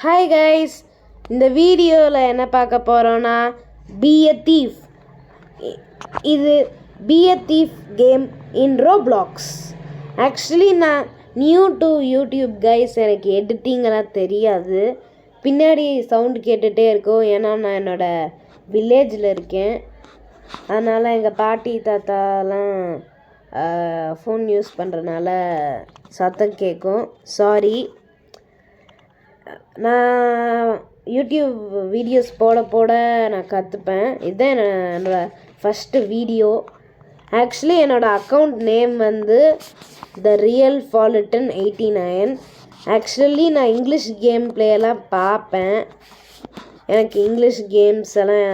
Hi guys, இந்த வீடியோவில் என்ன பார்க்க போகிறோன்னா பி எ தீஃப். இது பி எ தீஃப் கேம் இன் ரோப்ளாக்ஸ். ஆக்சுவலி நான் நியூ டு யூடியூப் கைஸ். எனக்கு எடிட்டிங்கெல்லாம் தெரியாது. பின்னாடி சவுண்டு கேட்டுகிட்டே இருக்கும். ஏன்னா நான் என்னோடய வில்லேஜில் இருக்கேன். அதனால் எங்கள் பாட்டி தாத்தாலாம் ஃபோன் யூஸ் பண்ணுறதுனால சத்தம் கேட்கும். சாரி. நான் யூடியூப் வீடியோஸ் போட நான் கற்றுப்பேன். இதுதான் என்னோடய ஃபஸ்ட்டு வீடியோ. ஆக்சுவலி என்னோடய அக்கௌண்ட் நேம் வந்து த ரியல் ஃபாலிட்டன் 89. ஆக்சுவலி நான் இங்கிலீஷ் கேம் பிளேயெல்லாம் பார்ப்பேன். எனக்கு இங்கிலீஷ் கேம்ஸ் எல்லாம்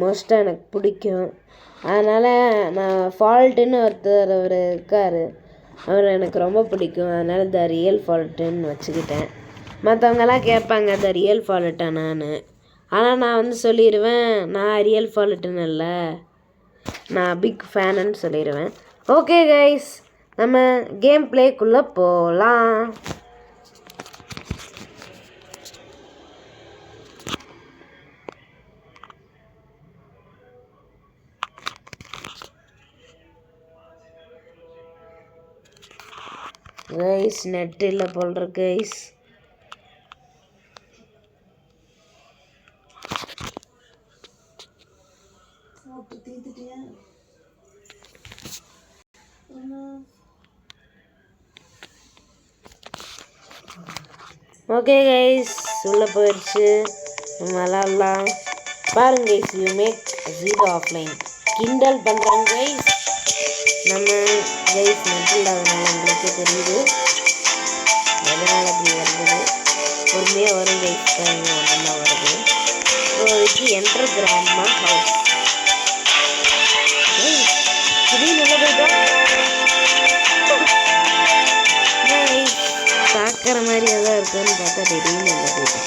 மோஸ்ட்டாக எனக்கு பிடிக்கும். அதனால் நான் ஃபால்ட்டுன்னு ஒருத்தர் இருக்கார், அவர் எனக்கு ரொம்ப பிடிக்கும். அதனால் த ரியல் ஃபால்ட்டுன்னு வச்சுக்கிட்டேன். மற்றவங்கெல்லாம் கேட்பாங்க த ரியல் ஃபால்ட்டானான்னு. ஆனால் நான் வந்து சொல்லிடுவேன், நான் ரியல் ஃபால்ட்டுன்னு இல்லை, நான் பிக் ஃபேனுன்னு சொல்லிடுவேன். ஓகே கைஸ், நம்ம கேம் பிளேக்குள்ளே போகலாம். கைஸ் நெட் இல்லை போல் இருக்கு கைஸ். ஓகே கைஸ், உள்ளே போயிடுச்சு. விளாட்லாம் பாருங்க கைஸ். யூ மேக் 0 ஆஃப்லைன் கிண்டல் பண்ணுறாங்க கைஸ். நம்ம கைஸ் நெட் இல்லாதனால உங்களுக்கே தெரியுது எதனால் அப்படி வருது. பொறுமையாக வரும் கைஸ். பாருங்க ஒன்றா வருது. இப்போதைக்கு என்டர் கிராண்ட்மா ஹவுஸ். திடீர்னு நல்லா போயிட்டோம். பார்க்குற மாதிரி எதாவது இருக்குன்னு பார்த்தா திடீர்னு நல்லா போயிட்டோம்.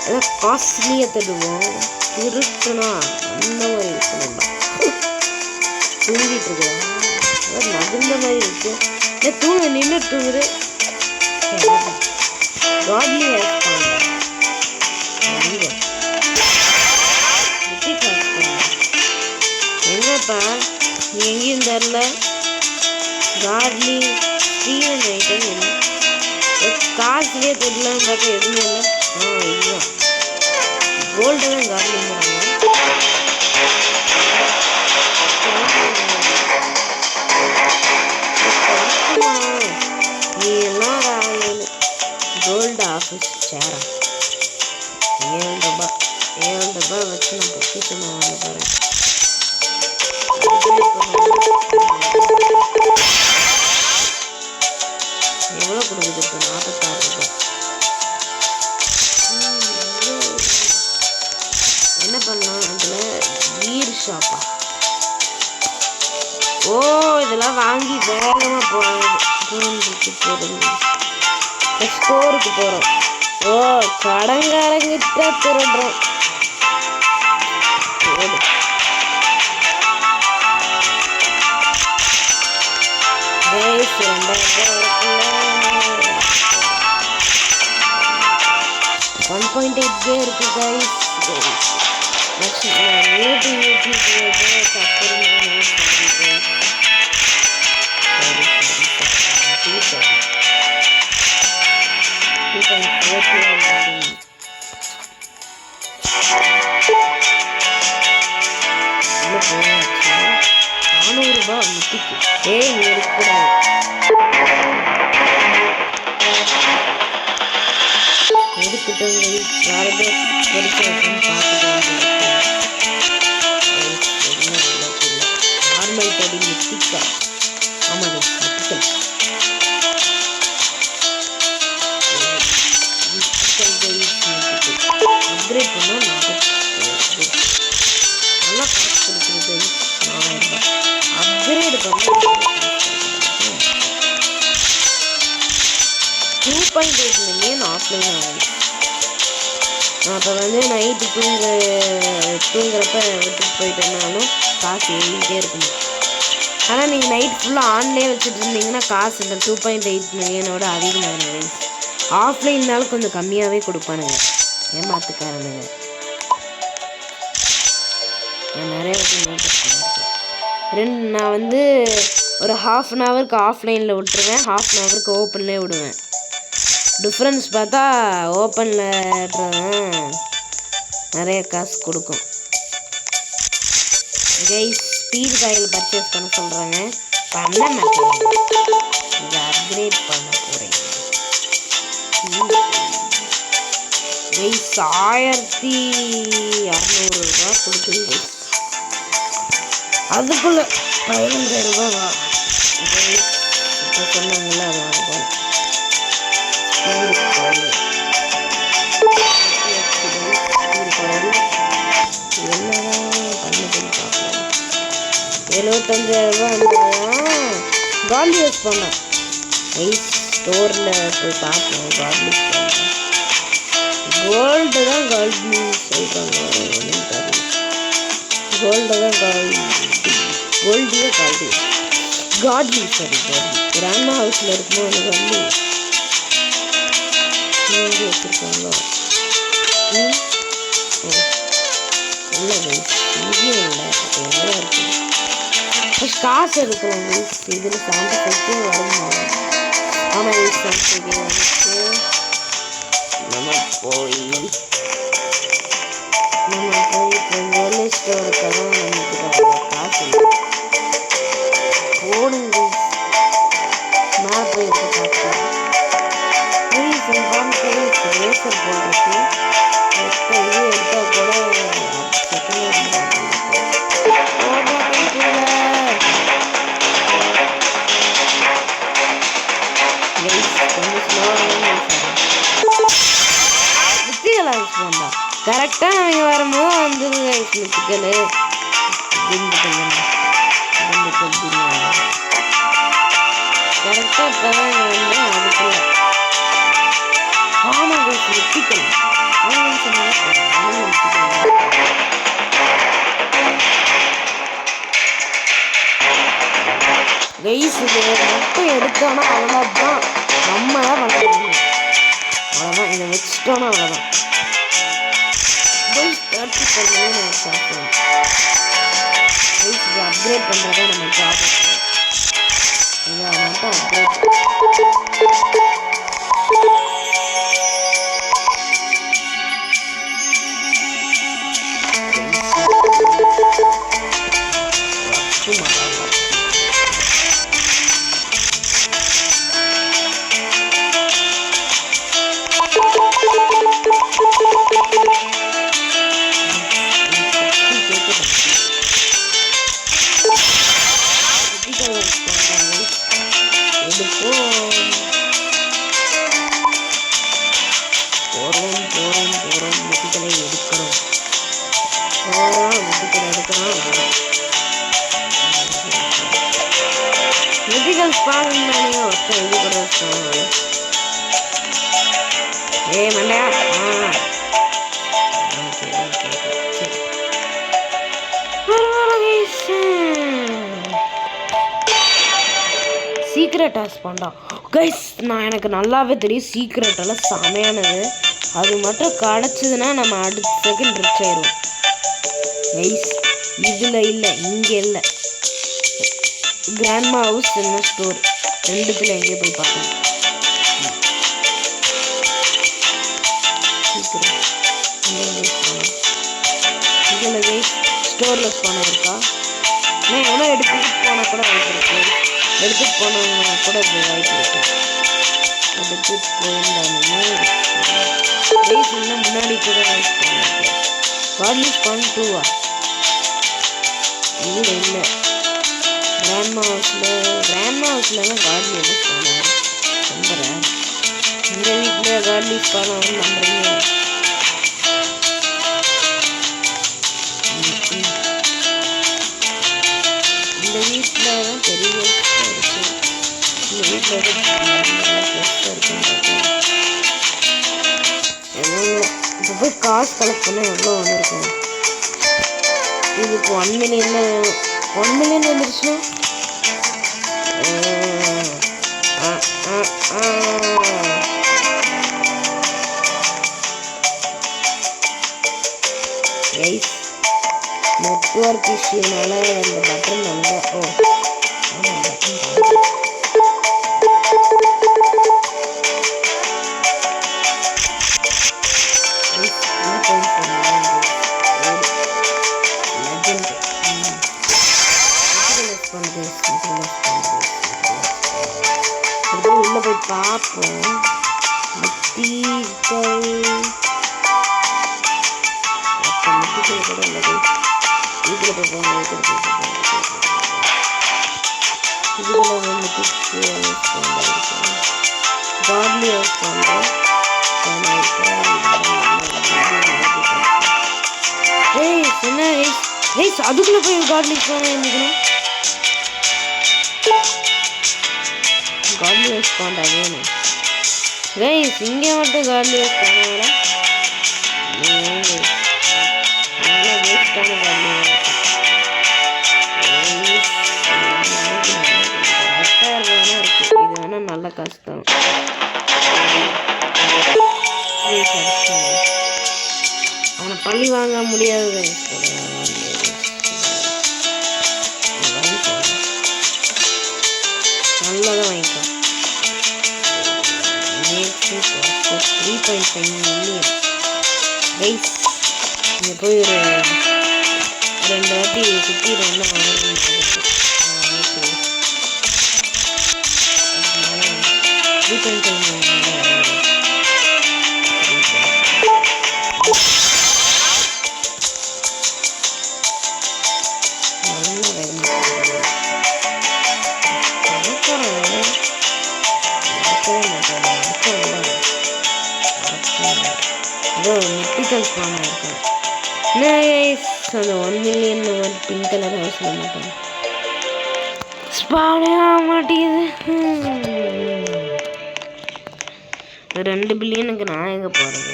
எதாவது காஸ்ட்லியாக தருவோம். திருட்டுனா அந்த மாதிரி இருக்கணும். தூங்கிட்டு இருக்குதா? நகுந்த மாதிரி இருக்கு. தூங்க நின்று தூங்குது. காட்லி எங்கப்பா நீ எங்கேயும் தரல. காட்லி ஸ்டீவன் ஐட்டம் என்ன காசுலேயே தெரியலன்னு பார்த்தா எதுவுமே இல்லை. இல்லை கோல்டு தான் காட்லிங்கிறாங்க. நீ எல்லாம் கோல்டு ஆஃபீஸ் சேரா $7 வச்சு நான் பொக்கிஷன் வாங்க போகிறேன். எவ்வளோ கொடுக்குது இப்போ? $46. என்ன பண்ணலாம் அதில்? பீர் ஷாப்பா? ஓ, இதெல்லாம் வாங்கி வேகமாக போகிறோம். ஸ்டோருக்கு போகிறோம். ஓ, கடங்காரங்கிட்ட திருடுறோம். $1.8K இருக்கு கைஸ். $400 முட்டிக்கு. ஏய் நீ இருக்கக்கூடாது. எடுத்துட்டோம். யாரதோ பெருசாக பார்த்துட்டு நார்மல் படி முட்டிக்கா. ஆமாம் முட்டிக்கல். அப்கிரேட் பண்ணால் நல்லா காசு கொடுக்குறது. $4000 அப்கிரேடு பண்ண 2.8 மில்லியன் ஆஃப்லைன் ஆகுது. அப்போ வந்து நைட்டு தூங்குறப்ப விட்டுட்டு போயிட்டோம்னாலும் காசு ஏறிக்கிட்டே இருக்கணும். ஆனால் நீங்கள் நைட் ஃபுல்லாக ஆன்லேயே வச்சுட்டு இருந்தீங்கன்னா காசு இல்லை. 2.8 மில்லியனோட அதிகமாகிடும். ஆஃப்லைன்னாலும் கொஞ்சம் கம்மியாகவே கொடுப்பானுங்க, ஏமாத்துக்காரனுங்க. நான் நிறைய வாட்டி நோட்டீஸ் பண்ணியிருக்கேன். நான் வந்து ஒரு 1/2 ஹவருக்கு ஆஃப்லைனில் விட்டுருவேன், 1/2 ஹவருக்கு ஓப்பன்லேயே விடுவேன். டிஃப்ரென்ஸ் பார்த்தா ஓப்பனில் நிறைய காசு கொடுக்கும். கைஸ் ஸ்பீட் காயில் பர்ச்சேஸ் பண்ண சொல்கிறாங்க, பண்ண மாட்டேன். இதை அப்கிரேட் பண்ண போகிறேன். கைஸ் 1600 ரூபா கொடுக்குது கைஸ். அதுக்குள்ள 15,000 ரூபா வா. இப்போ சொன்னாங்கல்ல அது வாங்க. என்னதான் பண்ண பார்க்கலாம். 75,000 ரூபா கார்டு யூஸ் பண்ணேன். ஐஸ் ஸ்டோரில் போய் பார்ப்போம். கார்டு யூஸ் பண்ணேன். கோல்டு தான் கார்டு சொல்கிறாங்க, ஒன்றும் தெரியல. கோல்டு தான் கோல்டியே கார்டு கார்டு சரி கார்டு கிராண்ட்மா ஹவுஸில் இருக்கும்போது வந்து வச்சுருக்காங்களோ இல்லை கைஸ், இங்கேயும் இல்லை. எவ்வளோ இருக்குது ஃபஸ்ட் காசு எடுக்கலாம் கைஸ். இதில் 75 வருமா? ஆமாம் கைஸ் 75 வந்துச்சு. நம்ம போய் இப்போ ஜுவல்லரி ஸ்டோருக்காக நமக்கு காசு இல்லை. போடுங்க மேலே போய் எடுத்து பார்க்கலாம். ரேசர் போடுறதுக்கு மொத்த இது எடுத்தால் கூட கரெக்டாக அவங்க வரும்போது வந்துடுது கைஸ். மித்துக்கள் கரெக்டாக இப்போ தான் வந்து அதுக்குள்ள ஆமாம் கைஸ் மித்துக்கள் அவங்க சொன்னாங்க. கைஸ் இது மட்டும் எடுத்தோன்னா அவ்வளோதான், நம்ம தான் பண்ணுறது. அவ்வளோதான், இதை வச்சுட்டோன்னா அவ்வளோதான். அப்கிரேட் பண்ணுறதா நம்ம ஜாப். இதை மட்டும் அப்கிரேட் மண்டையா. சீக்ரெட் டாஸ் பண்ணா கைஸ். நான் எனக்கு நல்லாவே தெரியும் சீக்ரெட் எல்லாம் செமையானது. அது மட்டும் கிடச்சிதுன்னா நம்ம அடுத்த செகண்ட் ரிச் ஆயிடுவோம் கைஸ். இதில் இல்லை, இங்கே இல்லை. கிராண்ட்மா ஹவுஸ் என்ன ஸ்டோர் ரெண்டுத்தில் எங்கேயே போய் பார்க்கணும். இதில் கைஸ் ஸ்டோரில் போனால் இருக்கா? நான் எவ்வளோ எடுத்துகிட்டு போனால் கூட வாய்ப்பு இருக்கு. எடுத்துகிட்டு போனவங்க கூட வாய்ப்பு இருக்கு. எடுத்துகிட்டு போயிருந்தாலுமே கைஸ் இன்னும் முன்னாடி கூட யூஸ் பண்ணிருக்கு. கார்ட்லிஸ் பண்ணிட்டுவா இல்லை இல்லை. கிராண்ட்மா ஹவுஸ்லலாம் கார்ட்லி யூஸ் பண்ணுவேன் நம்புகிறேன். இந்த வீட்டில் கார்ட்லிஸ் பண்ணவன்னு நம்புறீங்க? இந்த வீட்டில் தான் பெரிய இருக்குது. இந்த வீட்டில் இப்போ போய் காசு கலெக்ட் பண்ணால் எவ்வளோ வந்திருக்கும்? இதுக்கு 1 மில்லியன் வந்துருச்சுன்னா கைஸ் நெட்வொர்க் இஷ்யூனால அந்த பட்டன் நல்லா ஆமாம் பட்டன் உள்ள போய் பார்ப்போம். கூட இல்லை வீட்டில் போய் போங்க இதில் கார்லி ஹவுஸ் பண்ணுறேன். என்ன அதுக்குள்ளே போய் கார்லி போனேன் கார்லி ஹவுஸ் போண்டா வேணும் கைஸ். இங்கே மட்டும் கார்லி ஹவுஸ் போனாங்களா வேஸ்டான கார்லி ஹவுஸ் 10,000 ரூபா இருக்குது. இது வேணால் நல்ல காசு தான். அவனை பழி வாங்க முடியாது. நல்லதாக வாங்கிக்கோ. 3.5 மில்லியன் கைஸ். இங்கே போய் ஒரு 2 வாட்டி சுற்றிடுவோம்னா 3.5 அந்த 1 மில்லியன் பிங்க் கலர் ஹவுஸ்ல மாட்டோம். ஸ்பானே ஆக மாட்டேங்குது. 2 பில்லியனுக்கு நான் எங்கே போகிறது?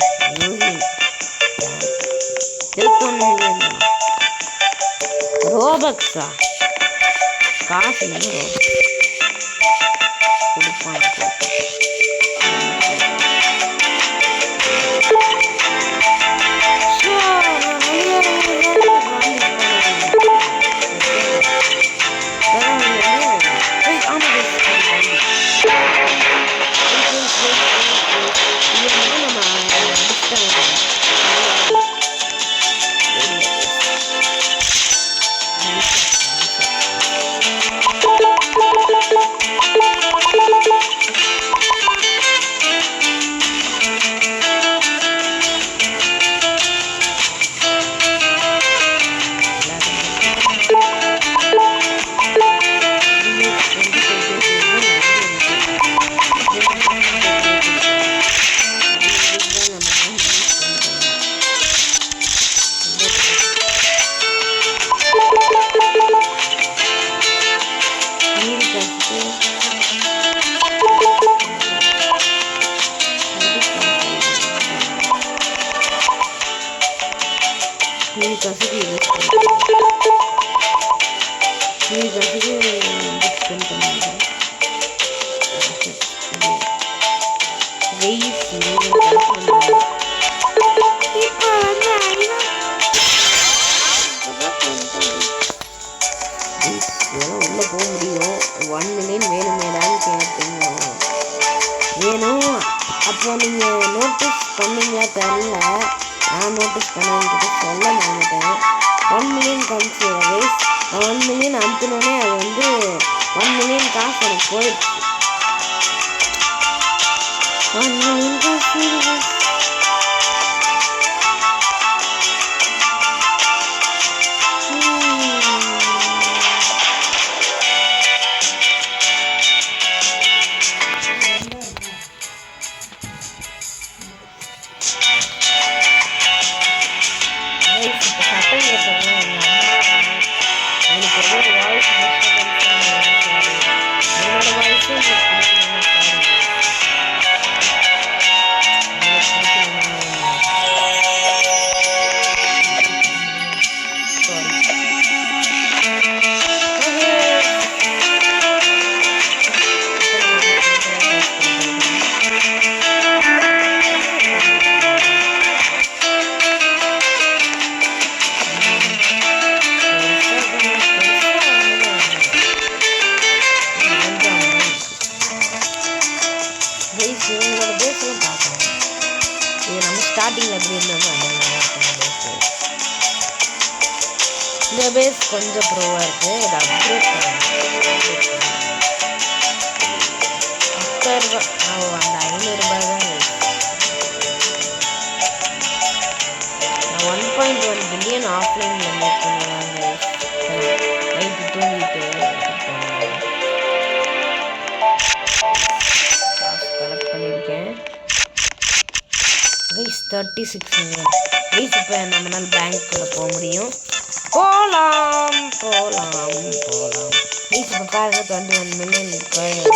1 மில்லியன் ரோபக்ஸா காசு கொடுப்பாங்க. உள்ள போக முடியும். 1 மில்லியன் வேணுமேடான்னு கேட்டீங்க. வேணும். அப்போ நீங்கள் நோட்டீஸ் பண்ணீங்களா தெரியல. நான் நோட்டீஸ் பண்ண சொல்ல மாட்டேன். 1 மில்லியன் காமிச்சு 1 மில்லியன் அனுப்பினோடனே அது வந்து 1 மில்லியன் காசு எனக்கு போயிடுச்சு. 1 மில்லியன் காசு ஸ்டார்டிங்கில் எப்படி இருந்தோமோ அந்த மாதிரி இருக்கும் இந்த பேஸ் கொஞ்சம் ப்ரோவாக இருக்குது. இதை அப்கிரேட் பண்ணணும். 10,000 அந்த 500 தான். நான் 1.1 பில்லியன் ஆஃப்லைனில் மேக் பண்ணுவாங்க. நைட்டு தூங்கிட்டு காசு கலெக்ட் பண்ணியிருக்கேன் கைஸ். 36 million guys. இப்போ நம்மளால் பேங்க்குள்ளே போக முடியும். போகலாம் கைஸ். இப்போ பாருங்க 21 மில்லியன் guys.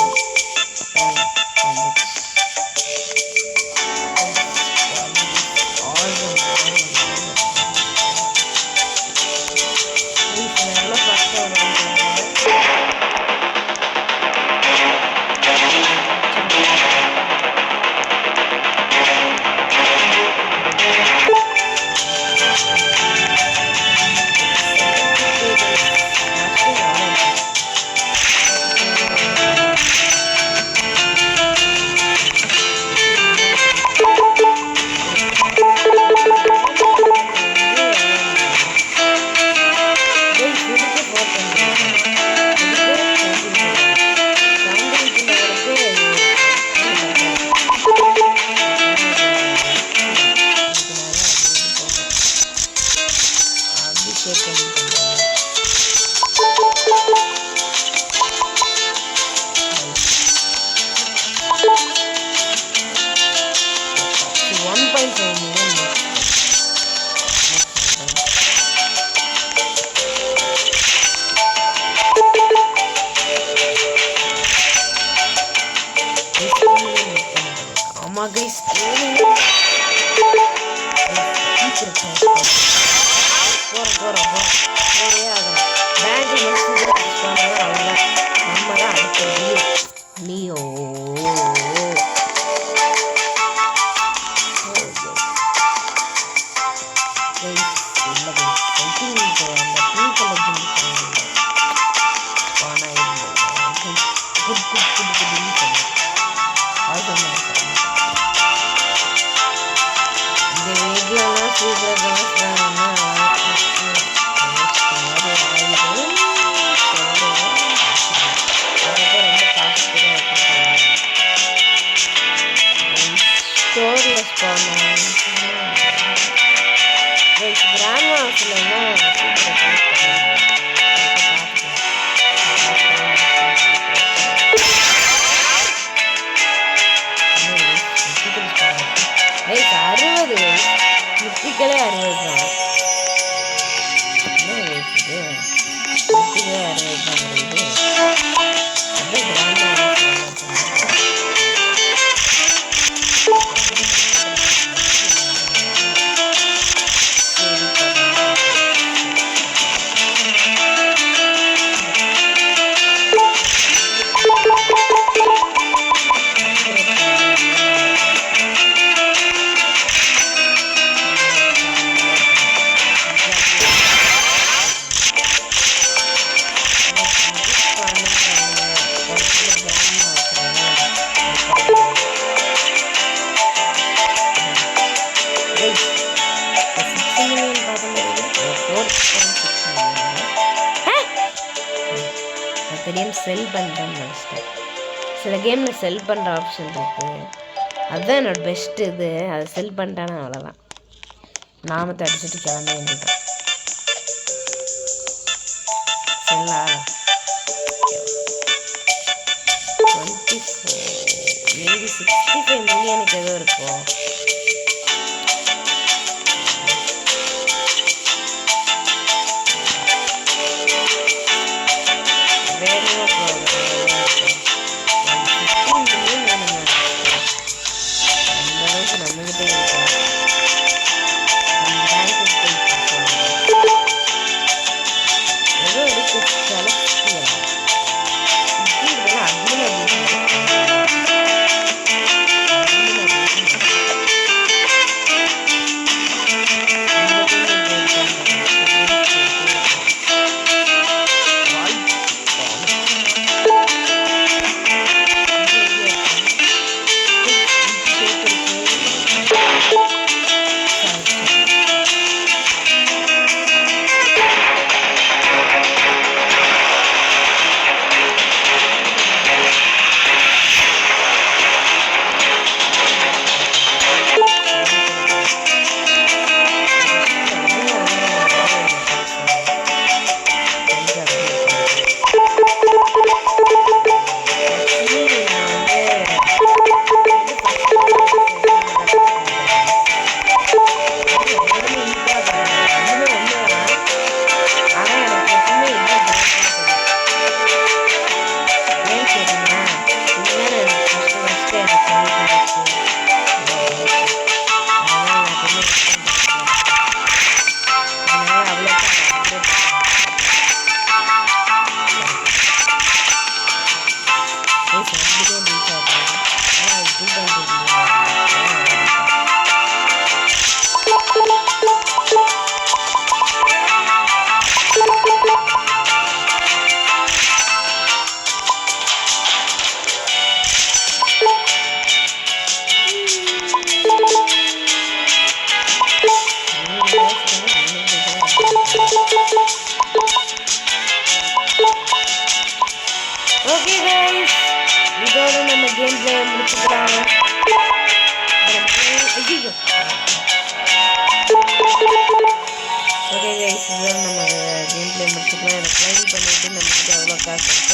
செல் பண்ணுறேன்னு நினச்சிட்டேன். சில கேமில் செல் பண்ணுற ஆப்ஷன் இருக்குது. அதுதான் என்னோட பெஸ்ட்டு இது. அதை செல் பண்ணிட்டானே அவ்வளோதான். நாமத்தை அடிச்சுட்டு கிளம்ப வேண்டியதான். செல்லா 65 மில்லியனுக்கு எதுவும் இருக்கும். காசு இருக்கு.